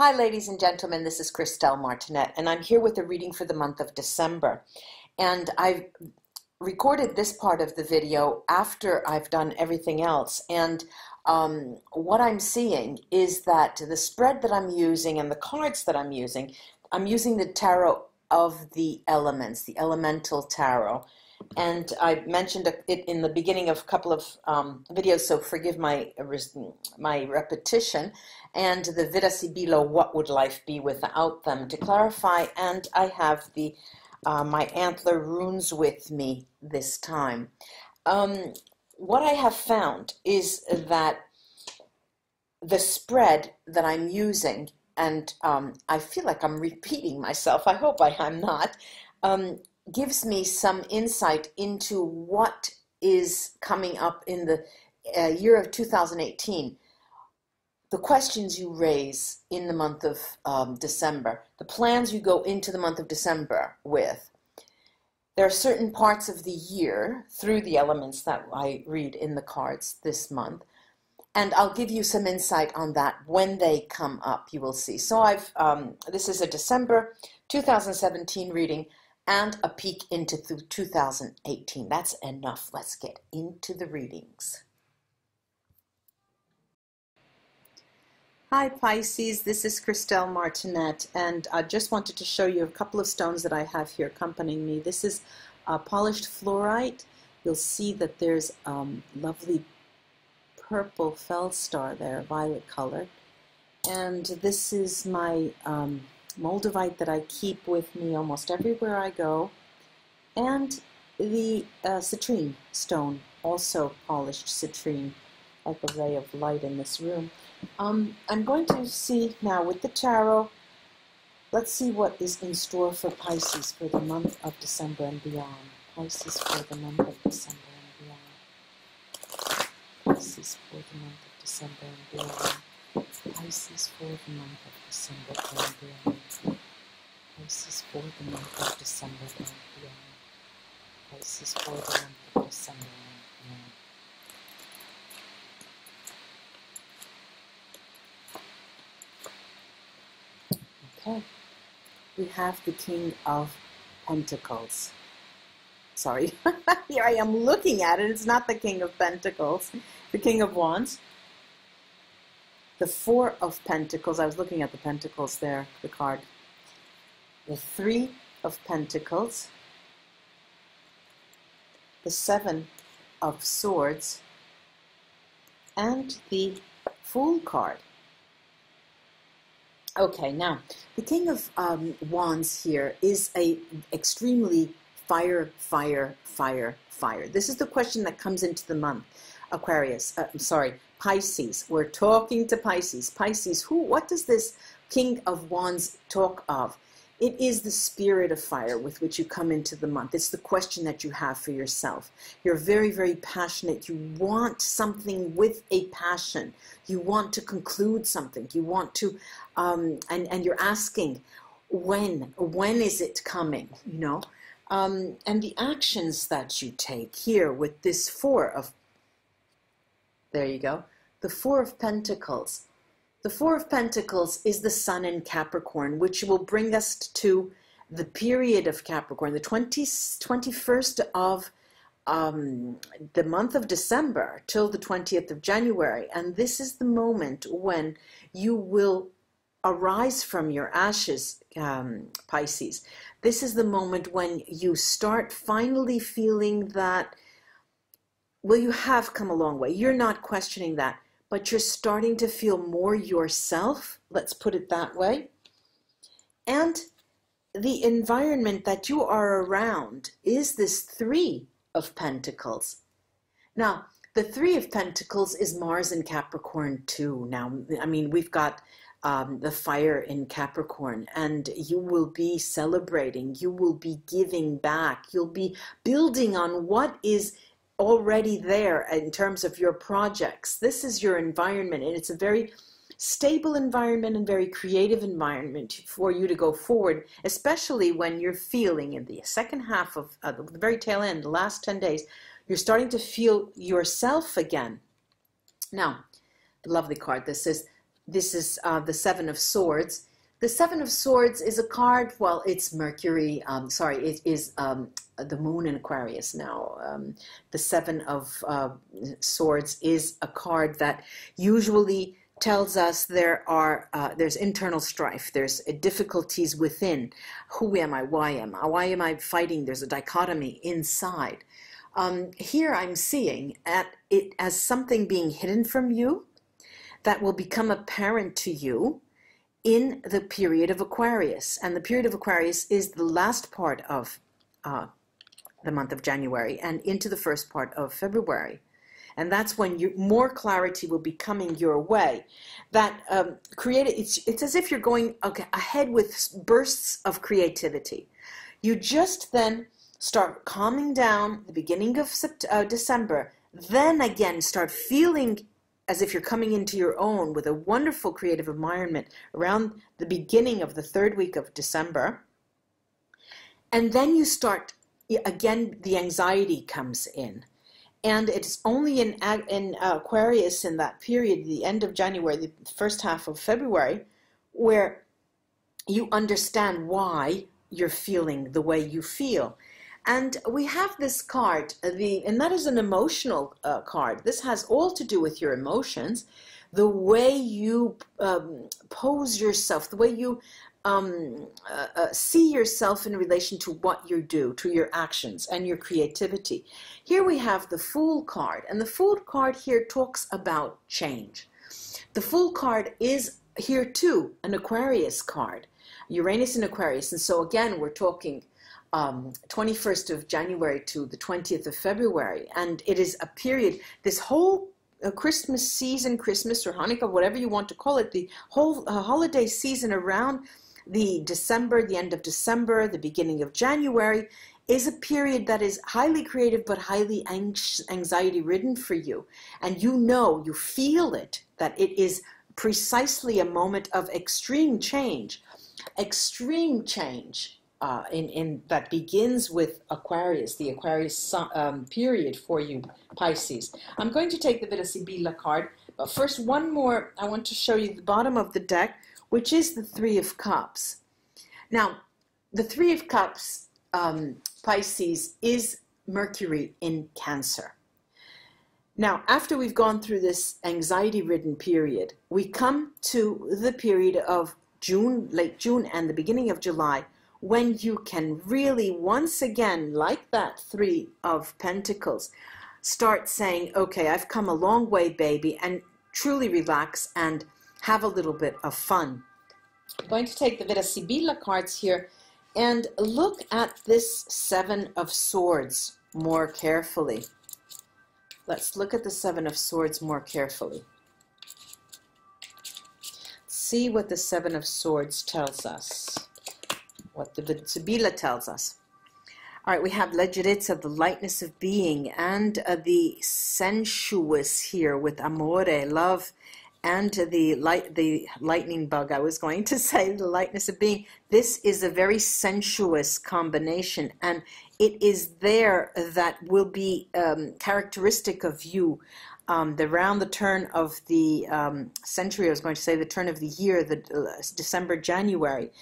Hi, ladies and gentlemen, this is Christelle Martinette, and I'm here with a reading for the month of December. And I've recorded this part of the video after I've done everything else. And what I'm seeing is that the spread that I'm using and the cards that I'm using the tarot of the elements, the elemental tarot. And I mentioned it in the beginning of a couple of videos, so forgive my repetition. And the VERA SIBILLA, what would life be without them, to clarify. And I have the my antler runes with me this time. What I have found is that the spread that I'm using, and I feel like I'm repeating myself, I hope I'm not, gives me some insight into what is coming up in the year of 2018. The questions you raise in the month of December, the plans you go into the month of December with. There are certain parts of the year through the elements that I read in the cards this month, and I'll give you some insight on that when they come up, you will see. So this is a December 2017 reading and a peek into 2018. That's enough. Let's get into the readings. Hi Pisces, this is Christelle Martinette, and I just wanted to show you a couple of stones that I have here accompanying me. This is polished fluorite. You'll see that there's lovely purple feldspar there, violet colored. And this is my moldavite that I keep with me almost everywhere I go. And the citrine stone, also polished citrine, like a ray of light in this room. I'm going to see now with the tarot, let's see what is in store for Pisces for the month of December and beyond. Pisces for the month of December and beyond. Pisces for the month of December and beyond. Pisces for the month of December and beyond. Pisces for the month of December and beyond. Pisces for the month of December and beyond. Okay, we have the King of Pentacles. Sorry, here I am looking at it. It's not the King of Pentacles, the King of Wands. The Four of Pentacles. I was looking at the Pentacles there, the card. The Three of Pentacles. The Seven of Swords. And the Fool card. Okay, now, the King of Wands here is a extremely fire. This is the question that comes into the month. Pisces. We're talking to Pisces. Pisces, what does this King of Wands talk of? It is the spirit of fire with which you come into the month. It's the question that you have for yourself. You're very, very passionate. You want something with a passion. You want to conclude something. You want to, and you're asking, when is it coming, you know? And the actions that you take here with this there you go, the Four of Pentacles. The Four of Pentacles is the Sun in Capricorn, which will bring us to the period of Capricorn, the 21st of the month of December till the 20th of January. And this is the moment when you will arise from your ashes, Pisces. This is the moment when you start finally feeling that, well, you have come a long way. You're not questioning that. But you're starting to feel more yourself, let's put it that way. And the environment that you are around is this Three of Pentacles. Now, the Three of Pentacles is Mars in Capricorn too. Now, I mean, we've got the fire in Capricorn, and you will be celebrating. You will be giving back. You'll be building on what is already there in terms of your projects. This is your environment, and it's a very stable environment and very creative environment for you to go forward, especially when you're feeling in the second half of the very tail end, the last 10 days, you're starting to feel yourself again. Now, the lovely card, this is this is the Seven of Swords. The Seven of Swords is a card, well, it's Mercury, sorry, it is the moon in Aquarius now. The Seven of Swords is a card that usually tells us there's internal strife, there's difficulties within. Who am I? Why am I? Why am I fighting? There's a dichotomy inside. Here I'm seeing it as something being hidden from you that will become apparent to you in the period of Aquarius. And the period of Aquarius is the last part of the month of January and into the first part of February. And that's when more clarity will be coming your way. That it's as if you're going ahead with bursts of creativity. You just then start calming down the beginning of December, then again start feeling as if you're coming into your own with a wonderful creative environment around the beginning of the third week of December. And then you start, again, the anxiety comes in. And it's only in Aquarius in that period, the end of January, the first half of February, where you understand why you're feeling the way you feel. And we have this card, and that is an emotional card. This has all to do with your emotions, the way you pose yourself, the way you see yourself in relation to what you do, to your actions and your creativity. Here we have the Fool card, and the Fool card here talks about change. The Fool card is here too an Aquarius card, Uranus in Aquarius, and so again we're talking 21st of January to the 20th of February, and it is a period, this whole Christmas season, Christmas or Hanukkah, whatever you want to call it, the whole holiday season around the end of December, the beginning of January, is a period that is highly creative but highly anxiety ridden for you. And you feel it, that it is precisely a moment of extreme change. Extreme change that begins with Aquarius, the Aquarius period for you, Pisces. I'm going to take the VERA SIBILLA card, but first one more, I want to show you the bottom of the deck, which is the Three of Cups. Now, the Three of Cups, Pisces, is Mercury in Cancer. Now, after we've gone through this anxiety-ridden period, we come to the period of June, late June and the beginning of July, when you can really, once again, like that Three of Pentacles, start saying, okay, I've come a long way, baby, and truly relax and have a little bit of fun. I'm going to take the VERA SIBILLA cards here and look at this Seven of Swords more carefully. Let's look at the Seven of Swords more carefully. See what the Seven of Swords tells us, what the VERA SIBILLA tells us. All right, we have leggerezza, the lightness of being, and the sensuous here with amore, love, and the lightning bug, I was going to say, the lightness of being. This is a very sensuous combination, and it is there that will be characteristic of you around the turn of the century, I was going to say the turn of the year, the December, January.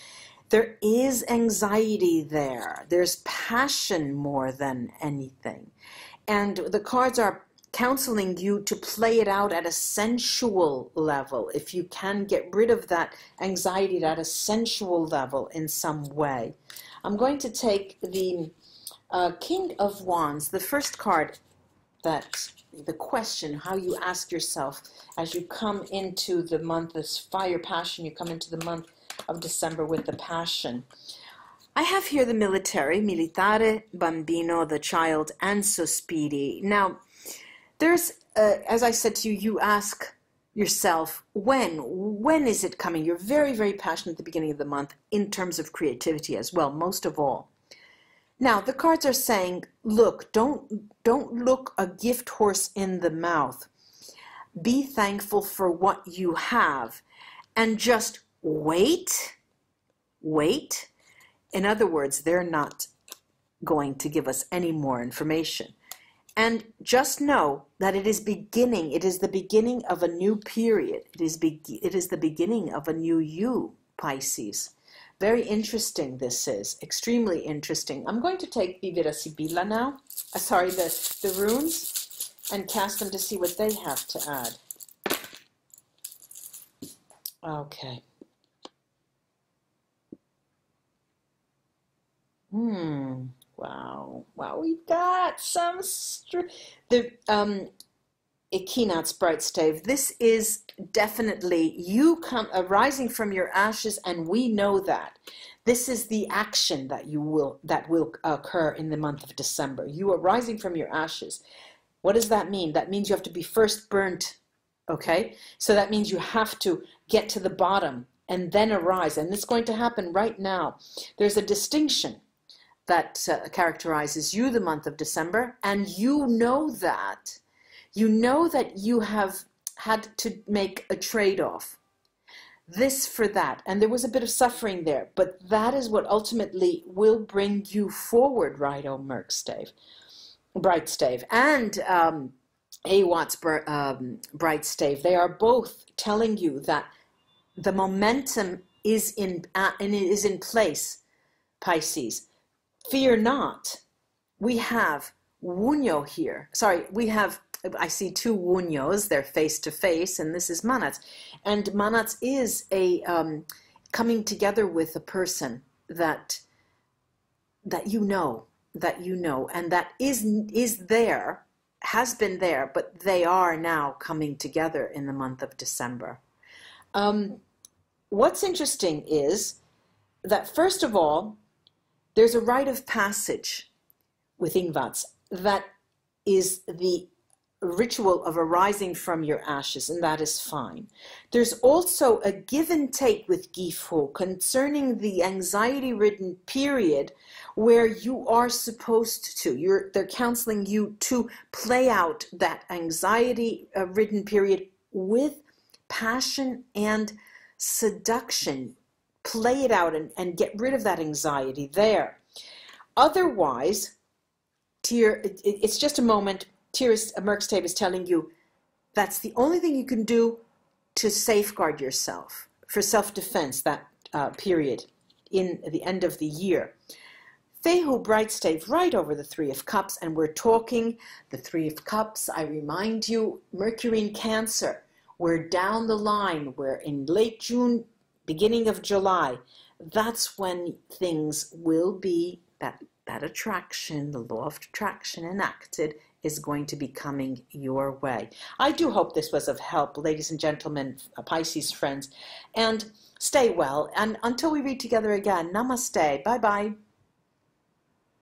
There is anxiety there. There's passion more than anything. And the cards are counseling you to play it out at a sensual level. If you can get rid of that anxiety at a sensual level in some way. I'm going to take the King of Wands, the first card, that the question, how you ask yourself as you come into the month, this fire passion, you come into the month of December with the passion. I have here the militare, bambino, the child, and sospiri. Now, there's, as I said to you, you ask yourself, when is it coming? You're very, very passionate at the beginning of the month in terms of creativity as well, most of all. Now, the cards are saying, look, don't look a gift horse in the mouth. Be thankful for what you have and just wait. In other words, they're not going to give us any more information. And just know that it is beginning. It is the beginning of a new period. It is the beginning of a new you, Pisces. Very interesting this is. Extremely interesting. I'm going to take the VERA SIBILLA now. Sorry, the runes, and cast them to see what they have to add. Okay. Wow. Wow, we've got some Equinox bright stave. This is definitely you arising from your ashes, and we know that. This is the action that will occur in the month of December. You are rising from your ashes. What does that mean? That means you have to be first burnt, okay? So that means you have to get to the bottom and then arise, and it's going to happen right now. There's a distinction that characterizes you the month of December, and you know that. You know that you have had to make a trade-off, this for that, and there was a bit of suffering there, but that is what ultimately will bring you forward, right, oh bright stave, and Awat's bright stave. They are both telling you that the momentum is in place, Pisces. Fear not. We have Wunyo here. Sorry, we have, I see two Wunyos. They're face to face, and this is Manats. And Manats is a coming together with a person that you know, and that is there, has been there, but they are now coming together in the month of December. What's interesting is that, first of all, there's a rite of passage with Ingvats that is the ritual of arising from your ashes, and that is fine. There's also a give and take with Gifu concerning the anxiety-ridden period where you are supposed to. They're counseling you to play out that anxiety-ridden period with passion and seduction. Play it out and get rid of that anxiety there. Otherwise, it's just a moment. Merkstave is telling you that's the only thing you can do to safeguard yourself, for self-defense, that period in the end of the year. Fehu bright stave right over the Three of Cups, and we're talking the Three of Cups. I remind you, Mercury in Cancer. We're down the line. We're in late June, beginning of July. That's when things will be, that attraction, the law of attraction enacted, is going to be coming your way. I do hope this was of help, ladies and gentlemen, Pisces friends, and stay well. And until we read together again, namaste. Bye-bye.